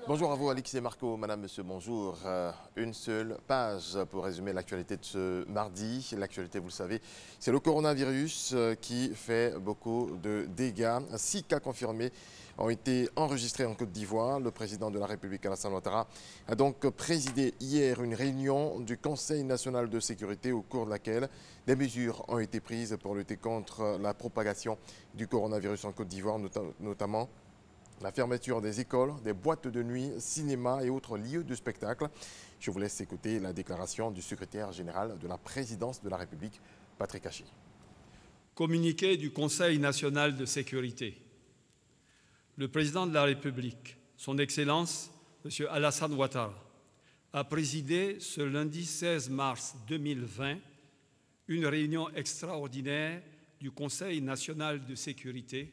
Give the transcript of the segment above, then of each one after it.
Bonjour à vous, Alix et Marco. Madame, monsieur, bonjour. Une seule page pour résumer l'actualité de ce mardi. L'actualité, vous le savez, c'est le coronavirus qui fait beaucoup de dégâts. 6 cas confirmés ont été enregistrés en Côte d'Ivoire. Le président de la République, Alassane Ouattara, a donc présidé hier une réunion du Conseil national de sécurité au cours de laquelle des mesures ont été prises pour lutter contre la propagation du coronavirus en Côte d'Ivoire, notamment la fermeture des écoles, des boîtes de nuit, cinémas et autres lieux de spectacle. Je vous laisse écouter la déclaration du secrétaire général de la présidence de la République, Patrick Haché. Communiqué du Conseil national de sécurité. Le président de la République, son Excellence, M. Alassane Ouattara, a présidé ce lundi 16 mars 2020 une réunion extraordinaire du Conseil national de sécurité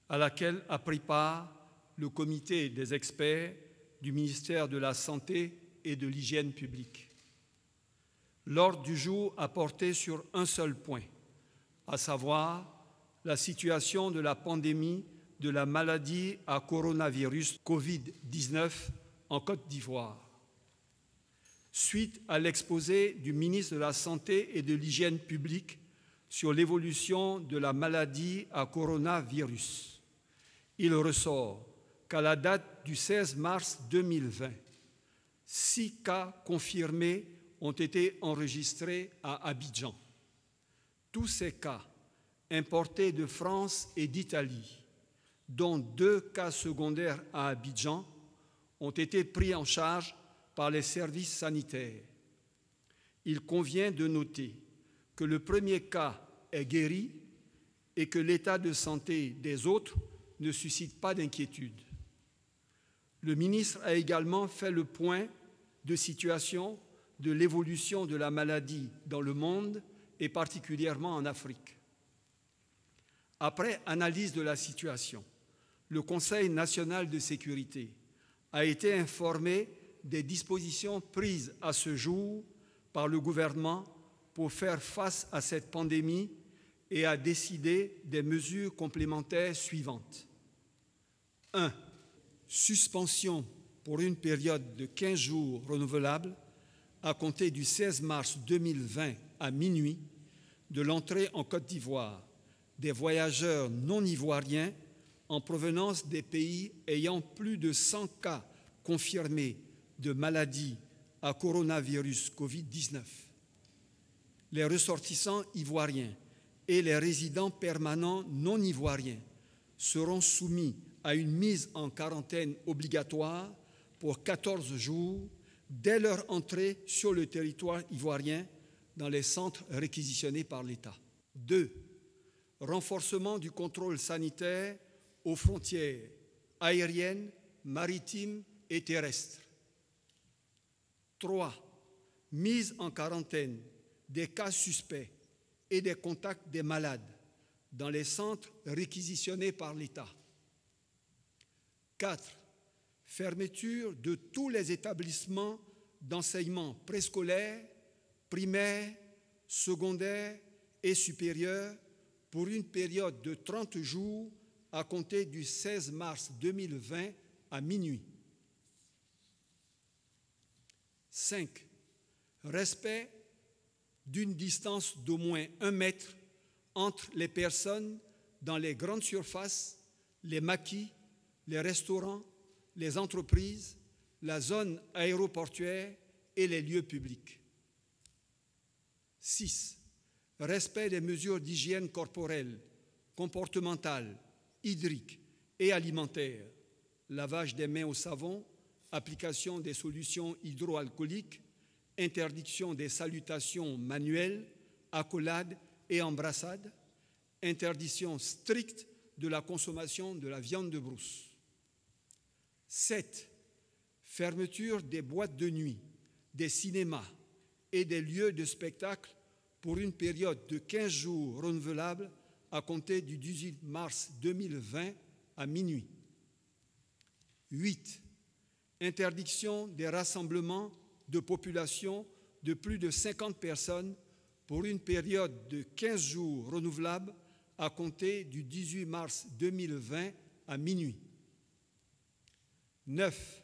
à laquelle a pris part le comité des experts du ministère de la Santé et de l'Hygiène publique. L'ordre du jour a porté sur un seul point, à savoir la situation de la pandémie de la maladie à coronavirus Covid-19 en Côte d'Ivoire. Suite à l'exposé du ministre de la Santé et de l'Hygiène publique sur l'évolution de la maladie à coronavirus, il ressort qu'à la date du 16 mars 2020, 6 cas confirmés ont été enregistrés à Abidjan. Tous ces cas, importés de France et d'Italie, dont 2 cas secondaires à Abidjan, ont été pris en charge par les services sanitaires. Il convient de noter que le premier cas est guéri et que l'état de santé des autres ne suscite pas d'inquiétude. Le ministre a également fait le point de situation de l'évolution de la maladie dans le monde et particulièrement en Afrique. Après analyse de la situation, le Conseil national de sécurité a été informé des dispositions prises à ce jour par le gouvernement pour faire face à cette pandémie et a décidé des mesures complémentaires suivantes. 1. Suspension pour une période de 15 jours renouvelable à compter du 16 mars 2020 à minuit de l'entrée en Côte d'Ivoire des voyageurs non ivoiriens en provenance des pays ayant plus de 100 cas confirmés de maladie à coronavirus Covid-19. Les ressortissants ivoiriens et les résidents permanents non ivoiriens seront soumis à une mise en quarantaine obligatoire pour 14 jours dès leur entrée sur le territoire ivoirien dans les centres réquisitionnés par l'État. 2. Renforcement du contrôle sanitaire aux frontières aériennes, maritimes et terrestres. 3. Mise en quarantaine des cas suspects et des contacts des malades dans les centres réquisitionnés par l'État. 4. Fermeture de tous les établissements d'enseignement préscolaire, primaire, secondaire et supérieur pour une période de 30 jours à compter du 16 mars 2020 à minuit. 5. Respect d'une distance d'au moins 1 mètre entre les personnes dans les grandes surfaces, les maquis, les restaurants, les entreprises, la zone aéroportuaire et les lieux publics. 6. Respect des mesures d'hygiène corporelle, comportementale, hydrique et alimentaire, lavage des mains au savon, application des solutions hydroalcooliques, interdiction des salutations manuelles, accolades et embrassades, interdiction stricte de la consommation de la viande de brousse. 7. Fermeture des boîtes de nuit, des cinémas et des lieux de spectacle pour une période de 15 jours renouvelable à compter du 18 mars 2020 à minuit. 8. Interdiction des rassemblements de population de plus de 50 personnes pour une période de 15 jours renouvelable à compter du 18 mars 2020 à minuit. 9.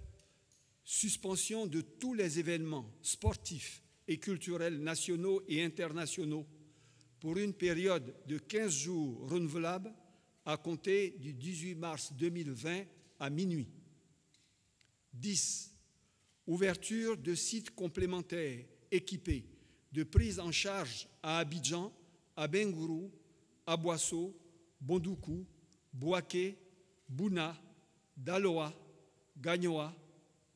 suspension de tous les événements sportifs et culturels nationaux et internationaux pour une période de 15 jours renouvelable à compter du 18 mars 2020 à minuit. 10. Ouverture de sites complémentaires équipés de prise en charge à Abidjan, à Bengourou, à Boasso, Bondoukou, Bouaké, Bouna, Daloa, Gagnoa,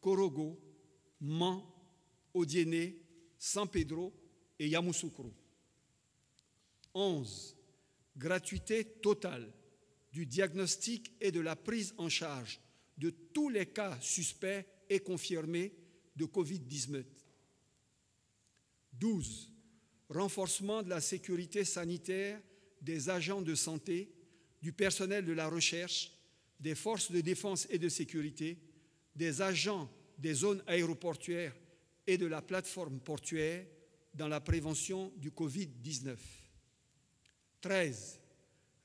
Korogo, Man, Odiéné, San Pedro et Yamoussoukro. 11. Gratuité totale du diagnostic et de la prise en charge de tous les cas suspects et confirmés de Covid-19. 12. Renforcement de la sécurité sanitaire des agents de santé, du personnel de la recherche, des forces de défense et de sécurité, des agents des zones aéroportuaires et de la plateforme portuaire dans la prévention du Covid-19. 13.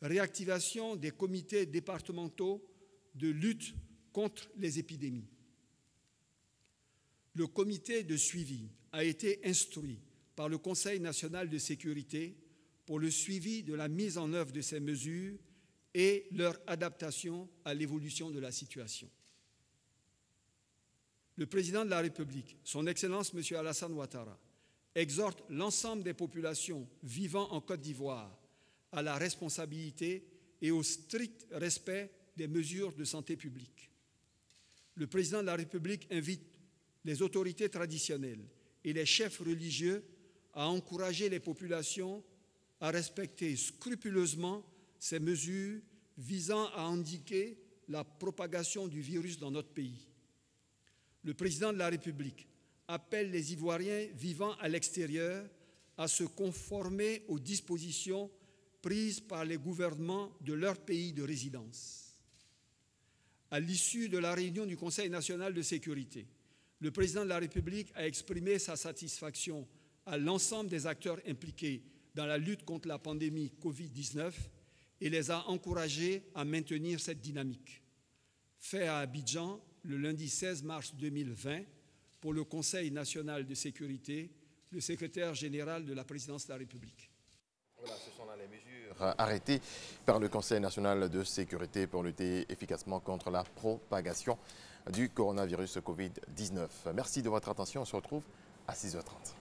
Réactivation des comités départementaux de lutte contre les épidémies. Le comité de suivi a été instruit par le Conseil national de sécurité pour le suivi de la mise en œuvre de ces mesures et leur adaptation à l'évolution de la situation. Le président de la République, son Excellence M. Alassane Ouattara, exhorte l'ensemble des populations vivant en Côte d'Ivoire à la responsabilité et au strict respect des mesures de santé publique. Le président de la République invite les autorités traditionnelles et les chefs religieux à encourager les populations à respecter scrupuleusement ces mesures visant à endiguer la propagation du virus dans notre pays. Le président de la République appelle les Ivoiriens vivant à l'extérieur à se conformer aux dispositions prises par les gouvernements de leur pays de résidence. À l'issue de la réunion du Conseil national de sécurité, le président de la République a exprimé sa satisfaction à l'ensemble des acteurs impliqués dans la lutte contre la pandémie Covid-19 et les a encouragés à maintenir cette dynamique. Fait à Abidjan le lundi 16 mars 2020 pour le Conseil national de sécurité, le secrétaire général de la présidence de la République. Voilà, ce sont là les mesures arrêtées par le Conseil national de sécurité pour lutter efficacement contre la propagation du coronavirus Covid-19. Merci de votre attention. On se retrouve à 6h30.